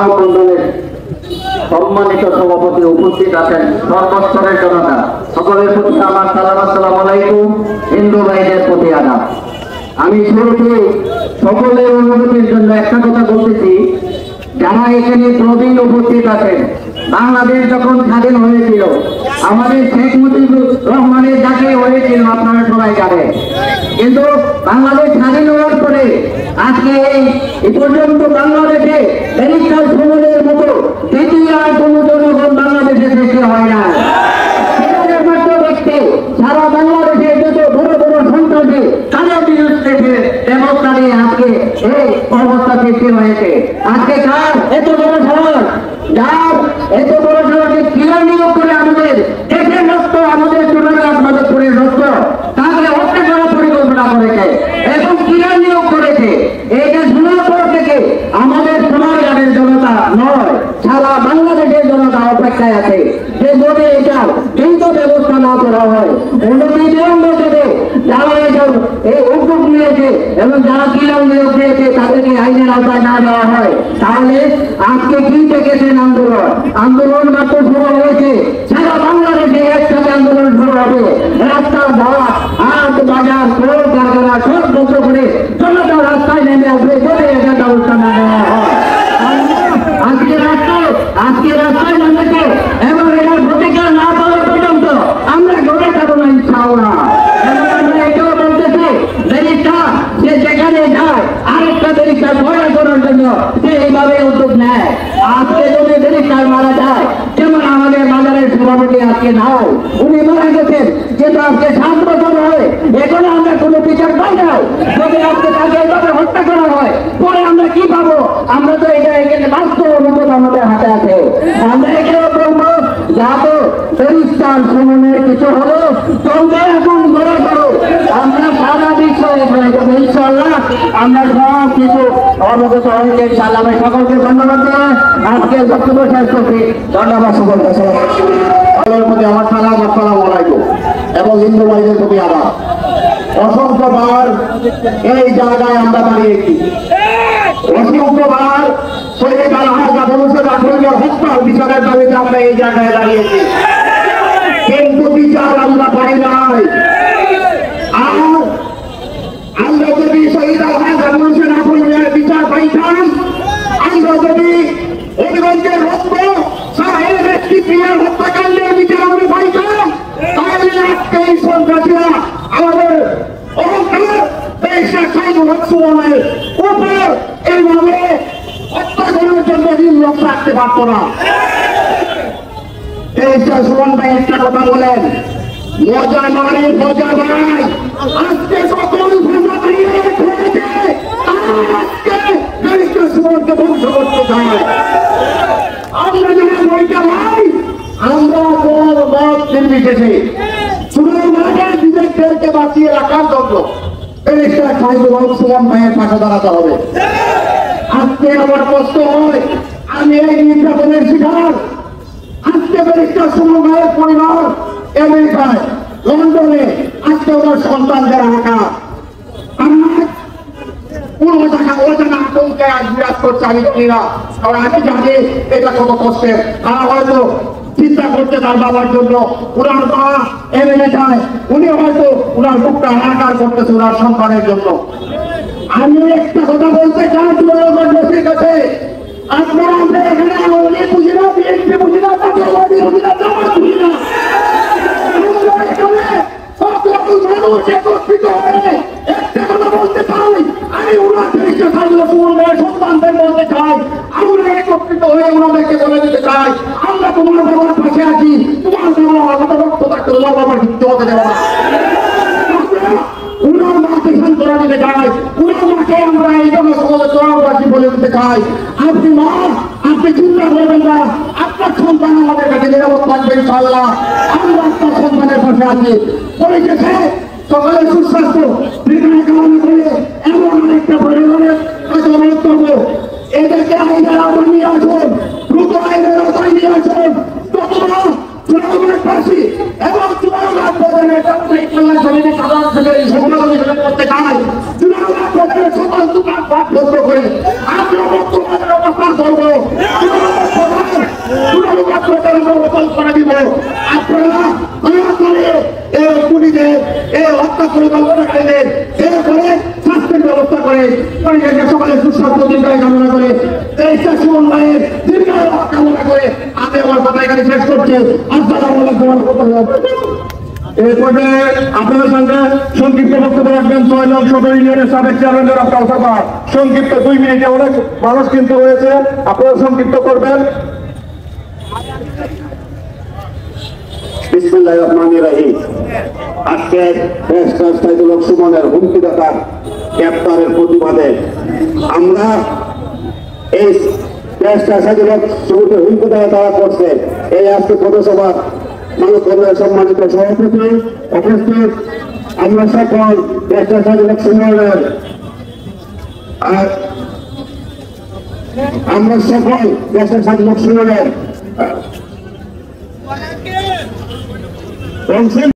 মানববন্ধনের সম্মানিত সভাপতি উপস্থিত আছেন, সর্বস্তরের জনতা সকলের প্রতি আমার সালাম, আসসালামু আলাইকুম। হিন্দু ভাইদের প্রতি আদাব। আমি শুরুতে সকলের অনুভূতির জন্য একটা কথা বলতেছি, যারা এখানে প্রবীণ উপস্থিত আছেন, বাংলাদেশ যখন স্বাধীন হয়েছিল আমাদের শেখ মুজিবুর রহমানের যাকে হয়েছিল আপনারা সবাই জানেন, কিন্তু বাংলাদেশ স্বাধীন হওয়ার পরে আজকে এই পর্যন্ত বাংলাদেশে ব্যারিস্টার সুমনের মতো দ্বিতীয় আর কোনো জনগণ বাংলাদেশে সৃষ্টি হয় না। দেখতে সারা বাংলাদেশে যত বড় বড় সন্ত্রাসী তাদের বিরুদ্ধে ব্যবস্থা নিয়ে আজকে এই অবস্থা সৃষ্টি হয়েছে। আজকে কার এত বড় সাহস, যার এত বড় সাহসে কিলা নিয়োগ করে আমাদের দেশের রক্ত, আমাদের চুনাঘাট মাধবপুরের রক্ত তাকে হত্যা করার পরিকল্পনা করেছে এবং কিলা নিয়োগ করেছে। এইটা শোনার পর থেকে আমাদের সোনারগাঁয়ের জনতা নয়, সারা বাংলাদেশের জনতা অপেক্ষায় আছে যে যদি এটার দ্রুত ব্যবস্থা না করা হয়, বিলম্ব করে যারা এসব এই উদ্যোগ নিয়েছে এবং যারা কিলা নিয়োগ দিয়েছে তাদেরকে আইনের আওতায় না দেওয়া হয়, তাহলে আজকে কি দেখেছেন আন্দোলন মাত্র শুরু হয়েছে। সারা বাংলাদেশে একসাথে আন্দোলন শুরু হবে। রাস্তা ঘাট, হাট বাজার, কল কারখানা সব বন্ধ করে জনতা রাস্তায় নেমে আসবে যদি এটা ব্যবস্থা না নেওয়া হয়। আজকে রাস্তায় নামবে এবং এটার প্রতিকার না পাওয়া পর্যন্ত আমরা ঘরে যাবো না ইনশাআল্লাহ। আমরা এটাও বলতেছি ব্যারিস্টার সে যেখানে যায় আরেকটা ব্যারিস্টার ভয় করার জন্য সে এইভাবে উদ্যোগ নেয়। আজকে যদি ব্যারিস্টার মারা যায়, যেমন আমাদের বাজারের সভাপতি আজকে নাই, উনি মারা গেছেন, যেটা আজকে 7 বছর হয়, এখনো আমরা কোনো বিচার পাই নাই। যদি আজকে তাকে এইভাবে হত্যা করা হয় পরে আমরা কি পাবো? আমরা তো এটা এখানে বাস্তব অনুভব আমাদের হাতে আছে। আমরা এখানে বলবো যাবো ব্যারিস্টার সুমনের কিছু হলো চলবে এখন ঘরে করো, আমরা সারা বিশ্ব ইনশাআল্লাহ আমরা সব কিছু অবগত হয়েছে ইনশাআল্লাহ। আমি সকলকে ধন্যবাদ দিয়ে আজকে বক্তব্য শেষ করছি। ধন্যবাদ সকলকে। প্রতি আমার সালাম, আসসালামু আলাইকুম এবং হিন্দু ভাইদের প্রতি আদাব। অসংখ্যবার এই জায়গায় আমরা দাঁড়িয়েছি, অসংখ্যবার শহীদ আলহাজ আবুল হত্যার বিচারের দাবিতে আমরা এই জায়গায় দাঁড়িয়েছি, কিন্তু বিচার আমরা পাই নাই। আর আমরা যদি শহীদ আলহাজ আবুল হোসেনের বিচার পাইতাম, আমরা যদি হবিগঞ্জের রক্ত সাহেবের একটি প্রিয়ার হত্যাকাণ্ডের বিচার আমরা পাইতাম, তাহলে আজকে এই সন্ত্রাসীরা আমাদের অহংকার দেশের সুমনের উপর এইভাবে হত্যা করার জন্য লোক রাখতে পারত না। দেশের সুমন ভাই একটা কথা বলেন, মজা মানে মজা ভাই, আজকে সকল ভাষা বাড়িয়ে হয়েছে, আজকে দেশের সুমনকে ধ্বংস করতে চায়। আমরা যারা বইটা ভাই, আমরা কোন মত নির্বিশেষে সুমনের বিবেকদেরকে বাঁচিয়ে রাখার জন্য ব্যারিস্টার সাইদুল সুমন ভাইয়ের পাশে দাঁড়াতে হবে। আজকে আমার কষ্ট হয়, আমি এই নির্যাতনের শিকার। আজকে ব্যারিস্টার সুমন ভাইয়ের পরিবার আমেরিকায়, লন্ডনে, আজকে ওনার সন্তানদের রাখা অজানা আতঙ্কে আজ বিরাজ করছে। আমি জানি না, কারণ আমি জানি এটা কত কষ্টের। তারা হয়তো চিন্তা করছে তার বাবার জন্য, ওনার মা আমেরিকায়, উনি হয়তো ওনার বুকটা হাহাকার করতেছে ওনার সন্তানের জন্য। আমি একটা কথা বলতে চাই তোমাদের কাছে, আপনারা আমরা এখানে উনি বুঝি না, বিএনপি বুঝি না, জাতীয়বাদী বুঝি না, জামাত বুঝি না, মানুষ একত্রিত হয়ে একটা কথা বলতে চাই। আমি ওনার দেশে সন্তানদের বলতে চাই, আমরা একত্রিত হয়ে ওনাদেরকে বলে দিতে চাই, আমরা তোমার বাবার পাশে আছি, তোমার বাবা আমাদের রক্ত থাকতে তোমার বাবার মৃত্যু হতে দেবো না। উনার মাকে সান্ত্বনা দিতে চাই, উনার মাকে আমরা এই জনসমাজে চরমবাসী বলে দিতে চাই, আপনি মা, আপনি চিন্তা করবেন না, আপনার সন্তান আমাদের কাছে নিরাপদ থাকবে ইনশাআল্লাহ। আমরা আপনার সন্তানের পাশে আছি। পরে গেছে সকালে সুস্বাস্থ্য দীর্ঘায়ু কামনা করে এমন অনেকটা পরিবারের অনুরোধ করবো, এদেরকে আইনের আওতায় নিয়ে আসুন, দ্রুত আইনের আওতায় নিয়ে আসুন। চুনাগড়ের পাশে এবং চুনাগড় বাজারের ব্যবসায়িক কল্যাণ সমিতি সাধারণ সেক্রেটারি করতে চাই, চুনাগড় বাজারের সকল দোকান পাট বন্ধ করে আমরা বর্তমানের অবস্থান করবো। দখল করে দিব। আপনারা দয়া করে এই খুনিদের, এই হত্যা পরিকল্পনাকারীদের জেরা করে শাস্তির ব্যবস্থা করে পরিবারকে সকলের সুস্বাস্থ্য দীর্ঘায়ু কামনা করে এই সুমন ভাইয়ের দীর্ঘায়ু কামনা করে আমি আমার কথা এখানে শেষ করছি। আসসালামু আলাইকুম ওয়া রাহমাতুল্লাহ। এই পর্যায়ে আপনাদের সঙ্গে সংক্ষিপ্ত বক্তব্য রাখবেন ৬ নং সদর ইউনিয়নের সাবেক চেয়ারম্যান আফতাব সরকার। সংক্ষিপ্ত 2 মিনিটে, অনেক মানুষ কিন্তু রয়েছে, আপনারা সংক্ষিপ্ত করবেন। বিসমিল্লাহির রহমানির রহিম। আজকে ব্যারিস্টার সাইদুল হক সুমনের হুমকিদাতা গ্রেপ্তারের প্রতিবাদে আমরা এই ব্যারিস্টার সাইদুল হক সুমনের হুমকিদাতা তারা করছে এই আজকে পৌরসভা মানুষ সম্মানিত সভাপতি উপস্থিত আমরা সকল ব্যারিস্টার সাইদুল হক সুমনের আমরা সকল ব্যারিস্টার সাইদুল হক সুমনের